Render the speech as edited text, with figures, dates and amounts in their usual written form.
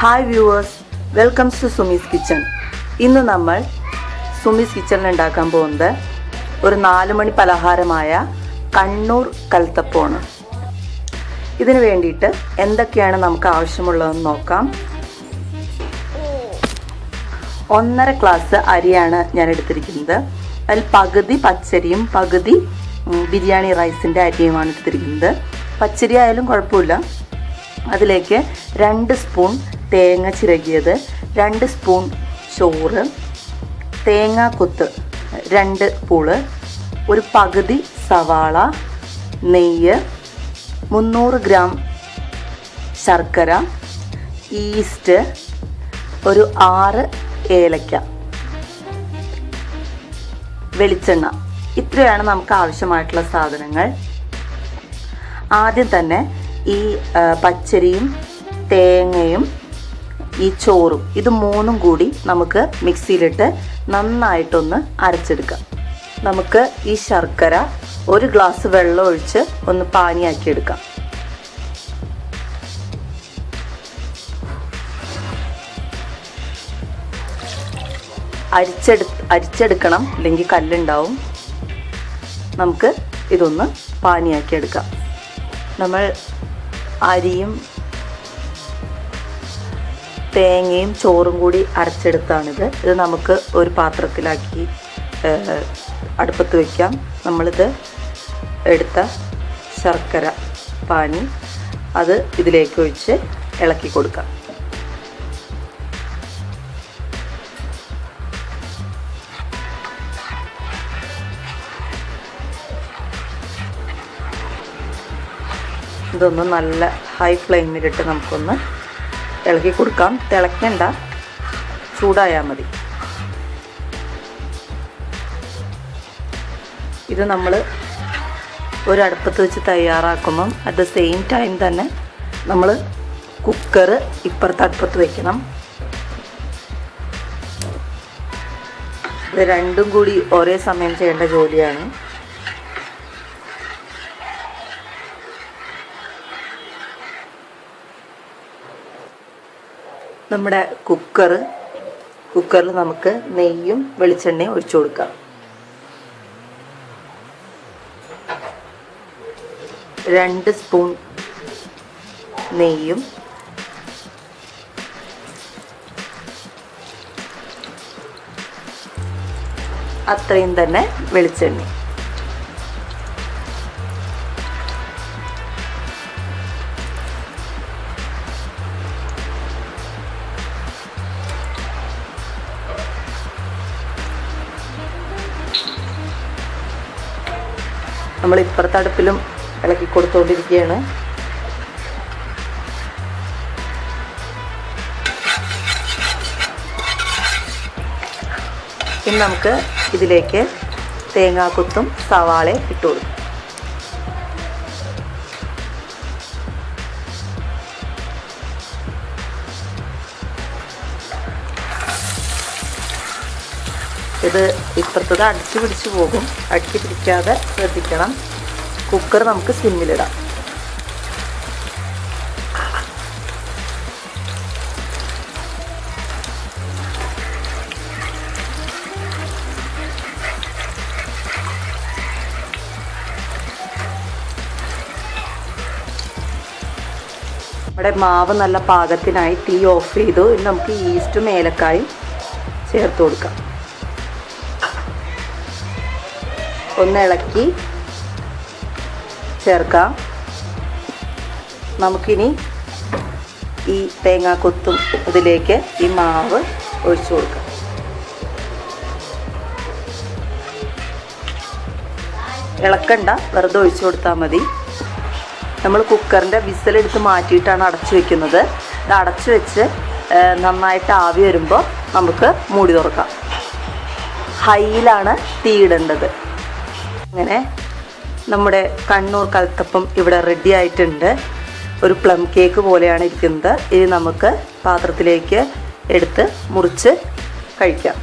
Hi viewers, welcome to Sumi's kitchen. ഇന്ന് നമ്മൾ സുമീസ് കിച്ചണിൽ ഉണ്ടാക്കാൻ പോകുന്നത് ഒരു 4 മണി പലഹാരമായ കണ്ണൂർ കൽത്തപ്പമാണ്. ഇതിനു വേണ്ടിയിട്ട് എന്തൊക്കെയാണ് നമുക്ക് ആവശ്യമുള്ളതെന്ന് നോക്കാം. 1.5 ഗ്ലാസ് അരിയാണ് ഞാൻ എടുത്തിരിക്കുന്നത്. അതിൽ പകുതി പച്ചരിയും പകുതി ബിരിയാണി റൈസിൻ്റെ അരിയുമാണ് എടുത്തിരിക്കുന്നത്. പച്ചരി ആയാലും കുഴപ്പമില്ല. അതിലേക്ക് 2 സ്പൂൺ തേങ്ങ ചിരകിയത്, 2 സ്പൂൺ ചോറ്, തേങ്ങാക്കൊത്ത് 2 പൂള്, ഒരു പകുതി സവാള, നെയ്യ്, 300 ഗ്രാം ശർക്കര, ഈസ്റ്റ്, ഒരു 6 ഏലക്ക, വെളിച്ചെണ്ണ. ഇത്രയാണ് നമുക്ക് ആവശ്യമായിട്ടുള്ള സാധനങ്ങൾ. ആദ്യം തന്നെ ഈ പച്ചരിയും തേങ്ങയും ഈ ചോറും ഇത് 3ഉം കൂടി നമുക്ക് മിക്സിയിലിട്ട് നന്നായിട്ടൊന്ന് അരച്ചെടുക്കാം. നമുക്ക് ഈ ശർക്കര 1 ഗ്ലാസ് വെള്ളം ഒഴിച്ച് ഒന്ന് പാനിയാക്കി എടുക്കാം. അരിച്ചെടുക്കണം, അല്ലെങ്കിൽ കല്ലുണ്ടാവും. നമുക്ക് ഇതൊന്ന് പാനിയാക്കി എടുക്കാം. നമ്മൾ അരിയും തേങ്ങയും ചോറും കൂടി അരച്ചെടുത്താണിത്. ഇത് നമുക്ക് ഒരു പാത്രത്തിലാക്കി അടുപ്പത്ത് വയ്ക്കാം. നമ്മളിത് എടുത്ത ശർക്കര പാനി അത് ഇതിലേക്ക് ഒഴിച്ച് ഇളക്കി കൊടുക്കാം. ഇതൊന്ന് നല്ല ഹൈ ഫ്ലെയിമിലിട്ട് നമുക്കൊന്ന് ഇളക്കി കൊടുക്കാം. തിളയ്ക്കണ്ട, ചൂടായാൽ മതി. ഇത് നമ്മൾ ഒരടുപ്പത്ത് വെച്ച് തയ്യാറാക്കുമ്പം അറ്റ് ദ സെയിം ടൈം തന്നെ നമ്മൾ കുക്കർ ഇപ്പുറത്ത് അടുപ്പത്ത് വയ്ക്കണം. ഇത് രണ്ടും കൂടി ഒരേ സമയം ചെയ്യേണ്ട ജോലിയാണ്. നമ്മുടെ കുക്കറിൽ നമുക്ക് നെയ്യും വെളിച്ചെണ്ണയും ഒഴിച്ചു കൊടുക്കാം. 2 സ്പൂൺ നെയ്യും അത്രയും തന്നെ വെളിച്ചെണ്ണ. നമ്മൾ ഇപ്പുറത്തെ അടുപ്പിലും ഇളക്കി കൊടുത്തുകൊണ്ടിരിക്കുകയാണ്. ഇനി നമുക്ക് ഇതിലേക്ക് തേങ്ങാക്കൊത്തും സവാളയും ഇട്ട് കൊടുക്കും. ഇത് ഇപ്പുറത്തത് അടിച്ചു പിടിച്ചു പോകും. അടിച്ചു പിടിക്കാതെ ശ്രദ്ധിക്കണം. കുക്കർ നമുക്ക് സിമ്മിലിടാം. നമ്മുടെ മാവ് നല്ല പാകത്തിനായി തീ ഓഫ് ചെയ്തു. ഇനി നമുക്ക് ഈസ്റ്റും ഏലക്കായും ചേർത്ത് കൊടുക്കാം. ഒന്ന് ഇളക്കി ചേർക്കാം. നമുക്കിനി ഈ തേങ്ങാക്കൊത്തും ഇതിലേക്ക് ഈ മാവ് ഒഴിച്ചു കൊടുക്കാം. ഇളക്കണ്ട, വെറുതെ ഒഴിച്ചു കൊടുത്താൽ മതി. നമ്മൾ കുക്കറിൻ്റെ വിസിലെടുത്ത് മാറ്റിയിട്ടാണ് അടച്ചു വെക്കുന്നത്. ഇത് അടച്ചു വെച്ച് നന്നായിട്ട് ആവി വരുമ്പോൾ നമുക്ക് മൂടി തുറക്കാം. ഹൈയിലാണ് തീയിടേണ്ടത്. അങ്ങനെ നമ്മുടെ കണ്ണൂർ കൽത്തപ്പം ഇവിടെ റെഡി ആയിട്ടുണ്ട്. ഒരു പ്ലം കേക്ക് പോലെയാണ് ഇരിക്കുന്നത്. ഇത് നമുക്ക് പാത്രത്തിലേക്ക് എടുത്ത് മുറിച്ച് കഴിക്കാം.